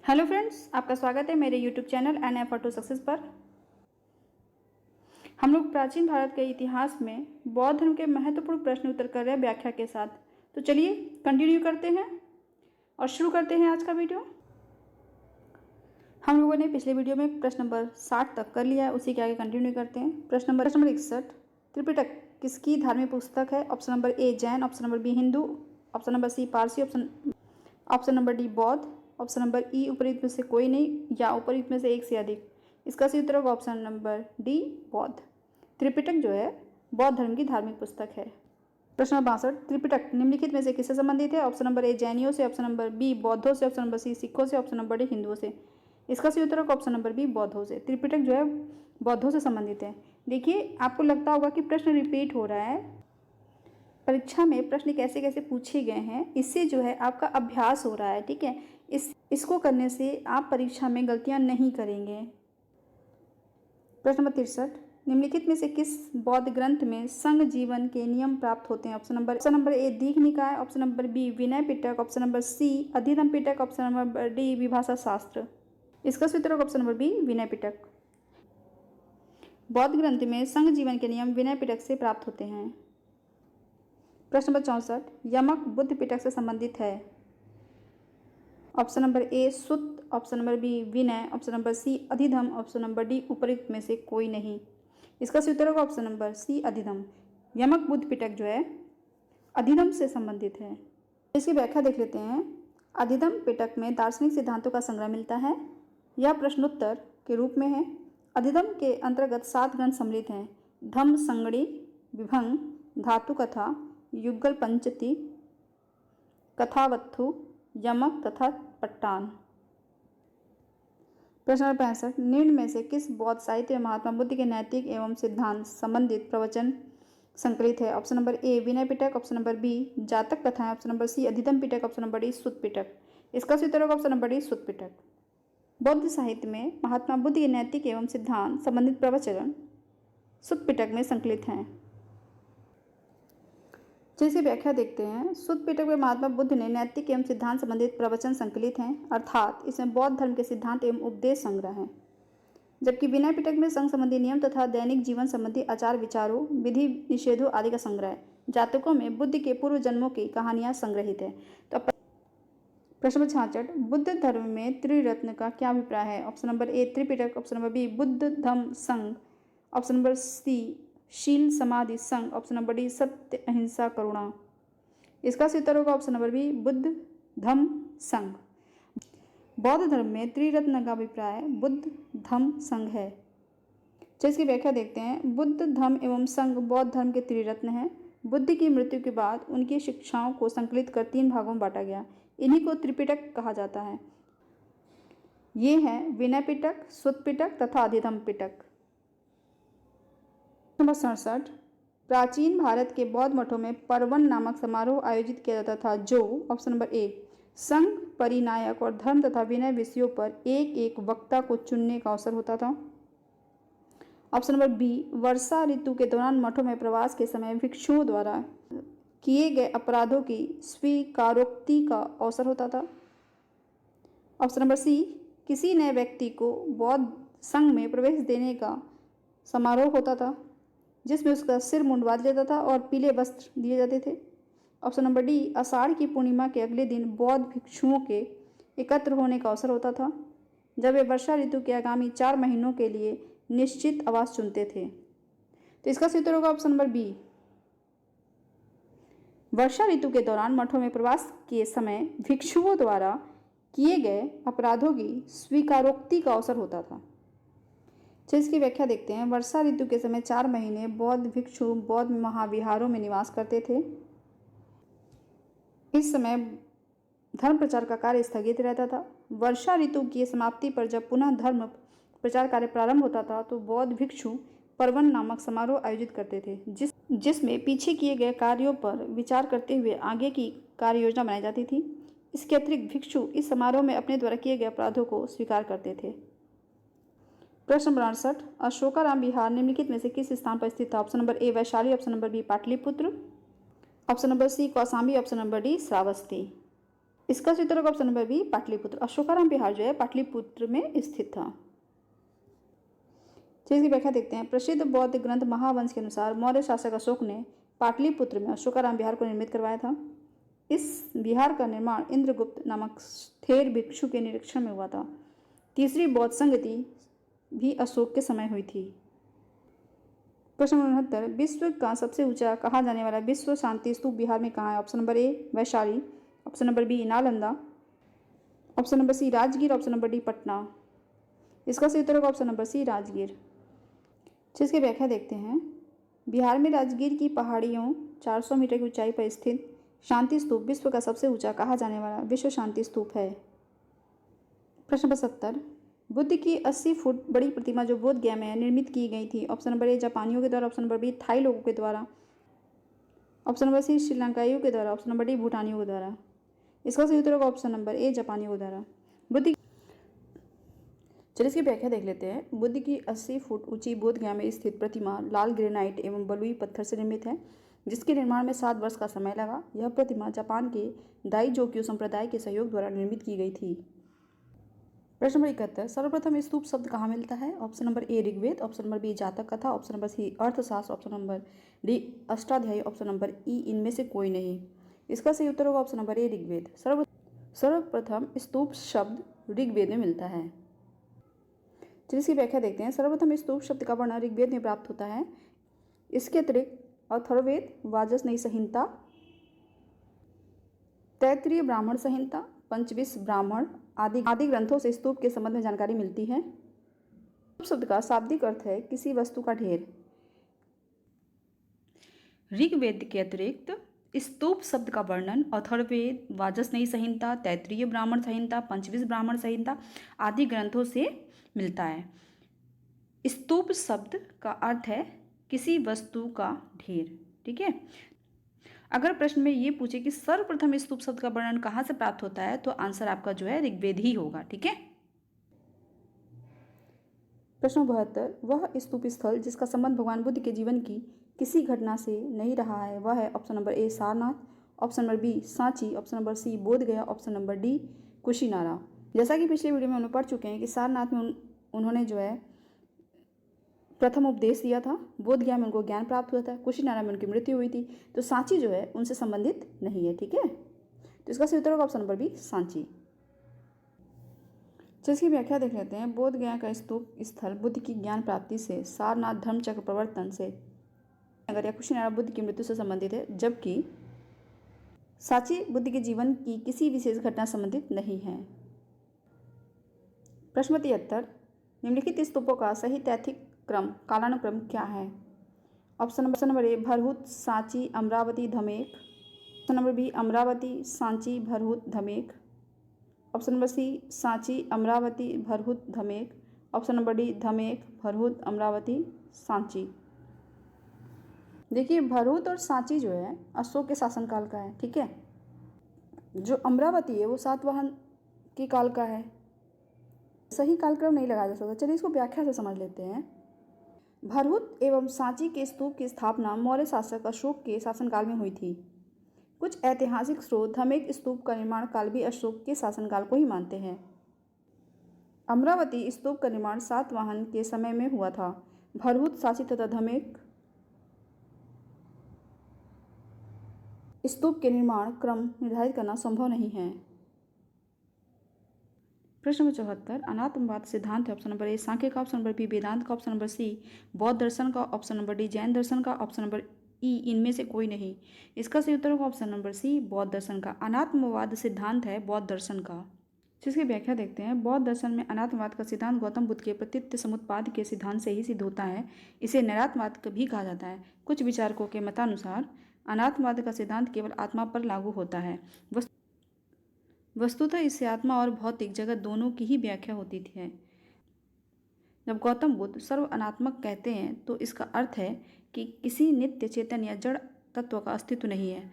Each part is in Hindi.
हेलो फ्रेंड्स, आपका स्वागत है मेरे YouTube channel an effort to success पर। हम लोग प्राचीन भारत के इतिहास में बौद्ध धर्म के महत्वपूर्ण प्रश्न उत्तर कर रहे हैं व्याख्या के साथ। तो चलिए कंटिन्यू करते हैं और शुरू करते हैं आज का वीडियो। हम लोगों ने पिछले वीडियो में प्रश्न नंबर 60 तक कर लिया है, उसी के आगे कंटिन्यू करते हैं। प्रश्न नंबर 61, त्रिपिटक किसकी धार्मिक पुस्तक है? Option number A Jain, option number B Hindu, option number C Parsi, option number D बौद्ध, ऑप्शन नंबर ई उपरोक्त में से कोई नहीं या उपरोक्त में से एक से अधिक। इसका सही उत्तर होगा ऑप्शन नंबर डी बौद्ध। त्रिपिटक जो है बौद्ध धर्म की धार्मिक पुस्तक है। प्रश्न नंबर 62, त्रिपिटक निम्नलिखित में से किससे संबंधित है? ऑप्शन नंबर ए जैनियों से, ऑप्शन नंबर बी बौद्धों से, ऑप्शन नंबर सी सिखों से, ऑप्शन नंबर डी हिंदुओं से। इसका सही उत्तर होगा ऑप्शन नंबर बी बौद्धों से। त्रिपिटक जो है बौद्धों से संबंधित है। देखिए, आपको लगता होगा कि प्रश्न रिपीट हो रहा है। परीक्षा में प्रश्न कैसे कैसे पूछे गए हैं, इससे जो है आपका अभ्यास हो रहा है। ठीक है, इसको करने से आप परीक्षा में गलतियां नहीं करेंगे। प्रश्न नंबर 63, निम्नलिखित में से किस बौद्ध ग्रंथ में संघ जीवन के नियम प्राप्त होते हैं? ऑप्शन नंबर ए दीघ निकाय, ऑप्शन नंबर बी विनय पिटक, ऑप्शन नंबर सी अधिगम पिटक, ऑप्शन नंबर डी विभाषा शास्त्र। इसका सूत्र होगा option number B Vinaya Pitaka. बौद्ध ग्रंथ में संघ जीवन के नियम विनय पिटक से प्राप्त होते हैं। प्रश्न नंबर 64, यमक बुद्ध पिटक से संबंधित है? Option number A Sutta, option number B Vinaya, option number C Abhidhamma, option number D उपरोक्त में से कोई नहीं। इसका सही उत्तर होगा ऑप्शन नंबर सी अधिधम। यमक बुद्ध पिटक जो है अधिधम से संबंधित है। इसकी व्याख्या देख लेते हैं। अधिधम पिटक में दार्शनिक सिद्धांतों का संग्रह मिलता है। यह प्रश्नोत्तर के रूप में है। अधिधम के अंतर्गत 7 ग्रंथ सम्मिलित हैं: धम्म संगणी, विभंग, धातु कथा, युगल पंचती, कथावत्थु, यमक तथा पट्टान। प्रश्न नंबर 65, निम्न में से किस बौद्ध साहित्य में महात्मा बुद्ध के नैतिक एवं सिद्धांत संबंधित प्रवचन संकलित है? Option number A Vinaya Pitaka, option number B Jataka कथाएं, option number C Abhidhamma Pitaka, option number D Sutta Pitaka. इसका सही उत्तर होगा option number D Sutta Pitaka. बौद्ध साहित्य में महात्मा बुद्ध के नैतिक एवं सिद्धांत संबंधित प्रवचन सुत्त पिटक में संकलित हैं। जिसकी व्याख्या देखते हैं। सुत्त पिटक में महात्मा बुद्ध ने नैतिक एवं सिद्धांत संबंधित प्रवचन संकलित हैं, अर्थात इसमें बौद्ध धर्म के सिद्धांत एवं उपदेश संग्रह हैं। जबकि विनय पिटक में संघ संबंधी नियम तथा दैनिक जीवन संबंधी आचार विचारों, विधि निषेधों आदि का संग्रह है। जातकों में बुद्ध के पूर्व जन्मों की कहानियां संग्रहित है। तो प्रश्न नंबर 66, बुद्ध धर्म में त्रिरत्न का क्या अभिप्राय है? Option number A Tripitaka, option number B Buddha Dhamma Sangha, option number सी शील समाधि संघ, ऑप्शन नंबर डी सत्य अहिंसा करुणा। इसका सही उत्तर होगा option number B Buddha Dhamma संघ। बौद्ध धर्म में त्रिरत्न का अभिप्राय बुद्ध धम्म संघ है। तो इसकी व्याख्या देखते हैं। बुद्ध धम्म एवं संघ बौद्ध धर्म के त्रिरत्न हैं। बुद्ध की मृत्यु के बाद उनकी शिक्षाओं को संकलित कर 3 भागों में बांटा गया। इन्हीं को त्रिपिटक कहा जाता है। ये हैं विनय पिटक, सुत्त पिटक तथा अधिधम्म पिटक। नंबर 67, प्राचीन भारत के बौद्ध मठों में पर्वन नामक समारोह आयोजित किया जाता था जो ऑप्शन नंबर ए संघ, परिनायक और धर्म तथा विनय विषयों पर एक एक वक्ता को चुनने का अवसर होता था। ऑप्शन नंबर बी वर्षा ऋतु के दौरान मठों में प्रवास के समय भिक्षुओं द्वारा किए गए अपराधों की स्वीकारोक्ति का अवसर होता था। ऑप्शन नंबर सी किसी नए व्यक्ति को बौद्ध संघ में प्रवेश देने का समारोह होता था जिसमें उसका सिर मुंडवा दिया जाता था और पीले वस्त्र दिए जाते थे। ऑप्शन नंबर डी आषाढ़ की पूर्णिमा के अगले दिन बौद्ध भिक्षुओं के एकत्र होने का अवसर होता था जब वे वर्षा ऋतु के आगामी 4 महीनों के लिए निश्चित आवास चुनते थे। तो इसका सही उत्तर होगा ऑप्शन नंबर बी। वर्षा ऋतु के दौरान मठों में प्रवास के समय भिक्षुओं द्वारा किए गए अपराधों की स्वीकारोक्ति का अवसर होता था। इसकी व्याख्या देखते हैं। वर्षा ऋतु के समय 4 महीने बौद्ध भिक्षु बौद्ध महाविहारों में निवास करते थे। इस समय धर्म प्रचार का कार्य स्थगित रहता था। वर्षा ऋतु की समाप्ति पर जब पुनः धर्म प्रचार कार्य प्रारंभ होता था तो बौद्ध भिक्षु पर्वन नामक समारोह आयोजित करते थे जिसमें पीछे किए गए कार्यों पर विचार करते हुए आगे की कार्य योजना बनाई जाती थी। इसके अतिरिक्त भिक्षु इस समारोह में अपने द्वारा किए गए अपराधों को स्वीकार करते थे। प्रश्न नंबर 68, अशोकाराम विहार निम्नलिखित में से किस स्थान पर स्थित था? Option number A Vaishali, option number B Pataliputra, option number C Kaushambi, option number D Shravasti. इसका सही उत्तर होगा option number B Pataliputra. Ashokaram Bihar जो है पाटलिपुत्र में स्थित था। चलिए इसकी व्याख्या देखते हैं। प्रसिद्ध बौद्ध ग्रंथ महावंश के अनुसार मौर्य शासक अशोक ने पाटलिपुत्र में अशोकाराम विहार को निर्मित करवाया था। इस विहार का निर्माण इंद्रगुप्त नामक थेर भिक्षु के निरीक्षण में हुआ था। तीसरी बौद्ध संगति भी अशोक के समय हुई थी। प्रश्न नंबर 69, विश्व का सबसे ऊंचा कहा जाने वाला विश्व शांति स्तूप बिहार में कहाँ है? Option number A Vaishali, option number B Nalanda, option number C Rajgir, option number D Patna. इसका सही उत्तर होगा ऑप्शन नंबर सी राजगीर। जिसकी व्याख्या देखते हैं। बिहार में राजगीर की पहाड़ियों 400 मीटर की ऊंचाई पर स्थित शांति स्तूप विश्व का सबसे ऊंचा कहा जाने वाला विश्व शांति स्तूप है। प्रश्न नंबर 70, बुद्ध की 80 फुट बड़ी प्रतिमा जो बोध गया में निर्मित की गई थी। ऑप्शन नंबर ए जापानियों के द्वारा, ऑप्शन नंबर बी थाई लोगों के द्वारा, ऑप्शन नंबर सी श्रीलंकाइयों के द्वारा, ऑप्शन नंबर डी भूटानियों के द्वारा। इसका सही उत्तर होगा ऑप्शन नंबर ए जापानियों के द्वारा। बुद्ध चलिए इसकी व्याख्या देख लेते हैं। बुद्ध की 80 फुट ऊंची बोध गया में स्थित प्रतिमा लाल ग्रेनाइट एवं बलुई पत्थर से निर्मित है, जिसके निर्माण में 7 वर्ष का समय लगा। यह प्रतिमा जापान के दाइजोक्यू संप्रदाय के सहयोग द्वारा निर्मित की गई थी। प्रश्न नंबर 71, सर्वप्रथम स्तूप शब्द कहाँ मिलता है? Option number A Rigveda, option number B Jataka कथा, option number C Arthashastra, option number D Ashtadhyayi, option number E इनमें से कोई नहीं। इसका सही उत्तर होगा ऑप्शन नंबर ए ऋग्वेद। सर्वप्रथम स्तूप शब्द ऋग्वेद में मिलता है। चलिए इसकी व्याख्या देखते हैं। सर्वप्रथम स्तूप शब्द का वर्णन ऋग्वेद में प्राप्त होता है। इसके अतिरिक्त अथर्ववेद, वाजस्नेयी संहिता, तैत्तिरीय ब्राह्मण संहिता, पंचविंश ब्राह्मण आदि ग्रंथों से स्तूप के संबंध में जानकारी मिलती है। स्तूप शब्द का शाब्दिक अर्थ है किसी वस्तु का ढेर। ऋग्वेद के अतिरिक्त स्तूप शब्द का वर्णन अथर्ववेद, वाजस्नेयी संहिता, तैत्तिरीय ब्राह्मण संहिता, पंचविंश ब्राह्मण संहिता आदि ग्रंथों से मिलता है। स्तूप शब्द का अर्थ है किसी वस्तु का ढेर। ठीक है। अगर प्रश्न में ये पूछे कि सर्वप्रथम स्तूप शब्द का वर्णन कहाँ से प्राप्त होता है, तो आंसर आपका जो है ऋग्वेद ही होगा। ठीक है। प्रश्न 72, वह स्तूप स्थल जिसका संबंध भगवान बुद्ध के जीवन की किसी घटना से नहीं रहा है वह है? Option number A Sarnath, option number B Sanchi, option number C Bodh Gaya, option number D Kushinara. जैसा कि पिछले वीडियो में हम पढ़ चुके हैं कि सारनाथ में उन्होंने जो है प्रथम उपदेश दिया था, बोध गया में उनको ज्ञान प्राप्त हुआ था, कुशीनारा में उनकी मृत्यु हुई थी, तो सांची जो है उनसे संबंधित नहीं है। ठीक है। तो इसका सही उत्तर होगा ऑप्शन नंबर बी सांची। जिसकी व्याख्या देख लेते हैं। बोध गया का स्तूप स्थल बुद्ध की ज्ञान प्राप्ति से, सारनाथ धर्मचक्र प्रवर्तन से, अगर या कुशीनारा बुद्ध की मृत्यु से संबंधित है, जबकि सांची बुद्ध के जीवन की किसी विशेष घटना संबंधित नहीं है। प्रश्न 73, निम्नलिखित स्तूपों का सही तैथिक क्रम कालानुक्रम क्या है? Option number A Bharhut Sanchi Amaravati Dhamek, option number B Amaravati Sanchi Bharhut Dhamek, option number C Sanchi Amaravati Bharhut Dhamek, option number D Dhamek Bharhut Amaravati Sanchi. देखिए भरहुत और सांची जो है अशोक के शासनकाल का है। ठीक है। जो अमरावती है वो सातवाहन के काल का है। सही कालक्रम नहीं लगाया जा सकता। चलिए इसको व्याख्या से समझ लेते हैं। भरहुत एवं सांची के स्तूप की स्थापना मौर्य शासक अशोक के शासनकाल में हुई थी। कुछ ऐतिहासिक स्रोत धमेक स्तूप का निर्माण काल भी अशोक के शासनकाल को ही मानते हैं। अमरावती स्तूप का निर्माण सातवाहन के समय में हुआ था। भरहुत, सांची तथा धमेक स्तूप के निर्माण क्रम निर्धारित करना संभव नहीं है। प्रश्न नंबर 74, अनात्मवाद सिद्धांत है। ऑप्शन नंबर ए सांख्य का, ऑप्शन नंबर बी वेदांत का, ऑप्शन नंबर सी बौद्ध दर्शन का, ऑप्शन नंबर डी जैन दर्शन का, ऑप्शन नंबर ई इनमें से कोई नहीं। इसका सही उत्तर होगा ऑप्शन नंबर सी बौद्ध दर्शन का। अनात्मवाद सिद्धांत है बौद्ध दर्शन का। जिसकी व्याख्या देखते हैं। बौद्ध दर्शन में अनात्मवाद का सिद्धांत गौतम बुद्ध के प्रतीत्य समुत्पाद के सिद्धांत से ही सिद्ध होता है। इसे नैरात्यवाद भी कहा जाता है। कुछ विचारकों के मतानुसार अनात्मवाद का सिद्धांत केवल आत्मा पर लागू होता है। वस्तुतः इससे आत्मा और भौतिक जगत दोनों की ही व्याख्या होती थी। जब गौतम बुद्ध सर्व अनात्मक कहते हैं तो इसका अर्थ है कि किसी नित्य चेतन या जड़ तत्व का अस्तित्व नहीं है,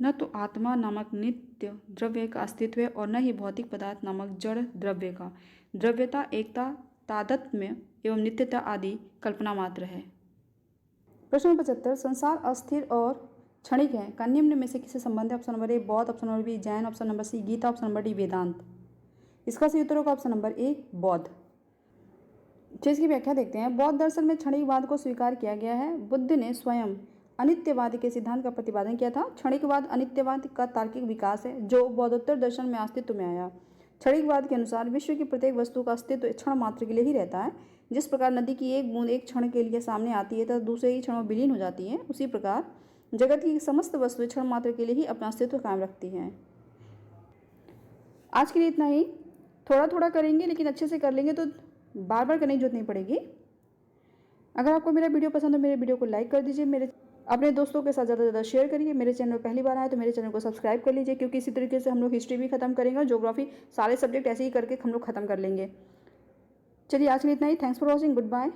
न तो आत्मा नामक नित्य द्रव्य का अस्तित्व है और न ही भौतिक पदार्थ नामक जड़ द्रव्य का। द्रव्यता, एकता, तादात्म्य एवं नित्यता आदि कल्पना मात्र है। प्रश्न 75, संसार अस्थिर और क्षणिक है का निम्न में से किससे संबंध है? Option number A Bauddha, option number B Jain, option number C Gita, option number D Vedanta. इसका सही उत्तर होगा ऑप्शन नंबर ए बौद्ध। चलिए इसकी व्याख्या देखते हैं। बौद्ध दर्शन में क्षणिकवाद को स्वीकार किया गया है। बुद्ध ने स्वयं अनित्यवाद के सिद्धांत का प्रतिपादन किया था। क्षणिकवाद अनित्यवाद का तार्किक विकास है जो बौद्धोत्तर दर्शन में अस्तित्व में आया। क्षणिकवाद के अनुसार विश्व की प्रत्येक वस्तु का अस्तित्व क्षण मात्र के लिए ही रहता है। जिस प्रकार नदी की एक बूंद एक क्षण के लिए सामने आती है तथा दूसरे ही क्षण में विलीन हो जाती है, उसी प्रकार जगत की समस्त वस्तुएं क्षण मात्र के लिए ही अपना अस्तित्व कायम रखती हैं। आज के लिए इतना ही। थोड़ा थोड़ा करेंगे लेकिन अच्छे से कर लेंगे तो बार बार करने की जरूरत नहीं पड़ेगी। अगर आपको मेरा वीडियो पसंद हो मेरे वीडियो को लाइक कर दीजिए, मेरे अपने दोस्तों के साथ ज़्यादा से ज़्यादा शेयर करिए। मेरे चैनल पर पहली बार आए तो मेरे चैनल को सब्सक्राइब कर लीजिए, क्योंकि इसी तरीके से हम लोग हिस्ट्री भी खत्म करेंगे और ज्योग्राफी सारे सब्जेक्ट ऐसे ही करके हम लोग खत्म कर लेंगे। चलिए आज के लिए इतना ही। Thanks for watching. Good bye.